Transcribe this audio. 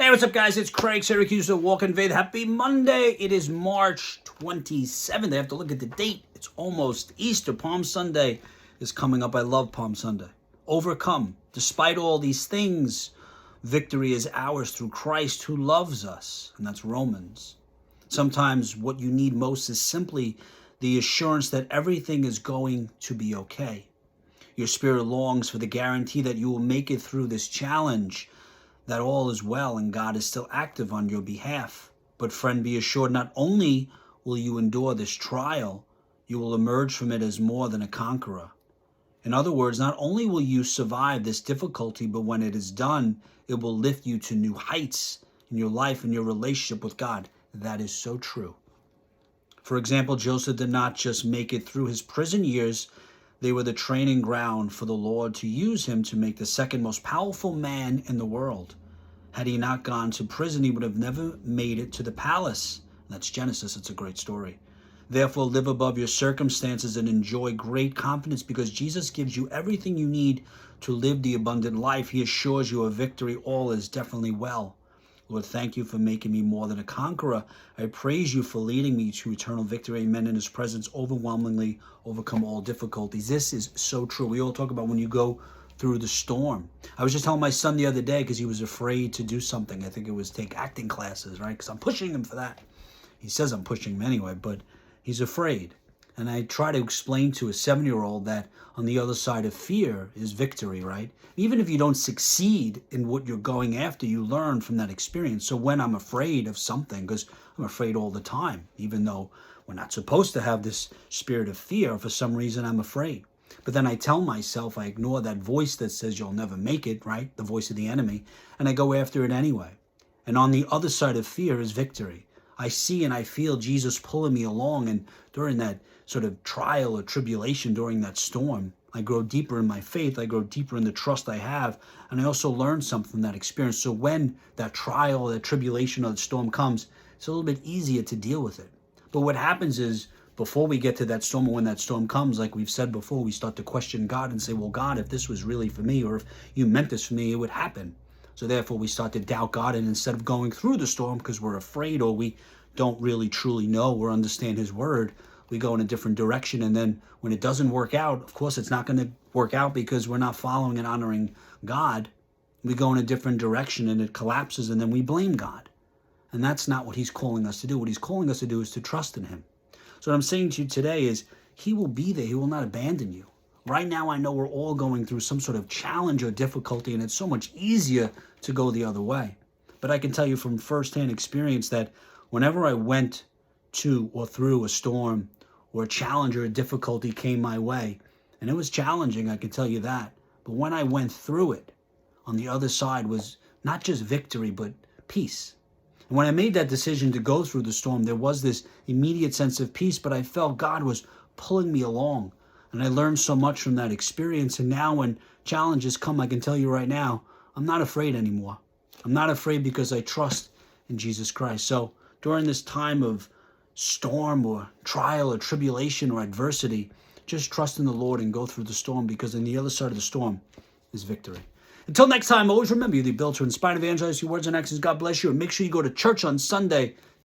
Hey, what's up, guys? It's Craig, Syracuse, the Walk in Faith. Happy Monday. It is March 27th. I have to look at the date. It's almost Easter. Palm Sunday is coming up. I love Palm Sunday. Overcome. Despite all these things, victory is ours through Christ who loves us. And that's Romans. Sometimes what you need most is simply the assurance that everything is going to be okay. Your spirit longs for the guarantee that you will make it through this challenge, that all is well and God is still active on your behalf. But friend, be assured, not only will you endure this trial, you will emerge from it as more than a conqueror. In other words, not only will you survive this difficulty, but when it is done, it will lift you to new heights in your life and your relationship with God. That is so true. For example, Joseph did not just make it through his prison years. They were the training ground for the Lord to use him to make the second most powerful man in the world. Had he not gone to prison, he would have never made it to the palace. That's Genesis. It's a great story. Therefore, live above your circumstances and enjoy great confidence, because Jesus gives you everything you need to live the abundant life. He assures you of victory. All is definitely well. Lord, thank you for making me more than a conqueror. I praise you for leading me to eternal victory. Amen. In his presence, overwhelmingly overcome all difficulties. This is so true. We all talk about when you go through the storm. I was just telling my son the other day, because he was afraid to do something. I think it was take acting classes, right? Because I'm pushing him for that. He says I'm pushing him anyway, but he's afraid. And I try to explain to a 7-year-old that on the other side of fear is victory, right? Even if you don't succeed in what you're going after, you learn from that experience. So when I'm afraid of something, because I'm afraid all the time, even though we're not supposed to have this spirit of fear, for some reason I'm afraid. But then I tell myself, I ignore that voice that says you'll never make it, right? The voice of the enemy. And I go after it anyway. And on the other side of fear is victory. I see and I feel Jesus pulling me along, and during that sort of trial or tribulation, during that storm, I grow deeper in my faith, I grow deeper in the trust I have, and I also learn something from that experience. So when that trial, that tribulation, or that storm comes, it's a little bit easier to deal with it. But what happens is, before we get to that storm, or when that storm comes, like we've said before, we start to question God and say, well, God, if this was really for me, or if you meant this for me, it would happen. So therefore, we start to doubt God, and instead of going through the storm because we're afraid, or we don't really truly know or understand his word, we go in a different direction. And then when it doesn't work out, of course, it's not going to work out because we're not following and honoring God. We go in a different direction and it collapses, and then we blame God. And that's not what he's calling us to do. What he's calling us to do is to trust in him. So what I'm saying to you today is he will be there. He will not abandon you. Right now, I know we're all going through some sort of challenge or difficulty, and it's so much easier to go the other way. But I can tell you from firsthand experience that whenever I went to or through a storm or a challenge or a difficulty came my way, and it was challenging, I can tell you that, but when I went through it, on the other side was not just victory, but peace. And when I made that decision to go through the storm, there was this immediate sense of peace, but I felt God was pulling me along. And I learned so much from that experience. And now when challenges come, I can tell you right now, I'm not afraid anymore. I'm not afraid because I trust in Jesus Christ. So during this time of storm or trial or tribulation or adversity, just trust in the Lord and go through the storm, because on the other side of the storm is victory. Until next time, always remember, you're the ability to inspire and evangelize your words and actions. God bless you. And make sure you go to church on Sunday.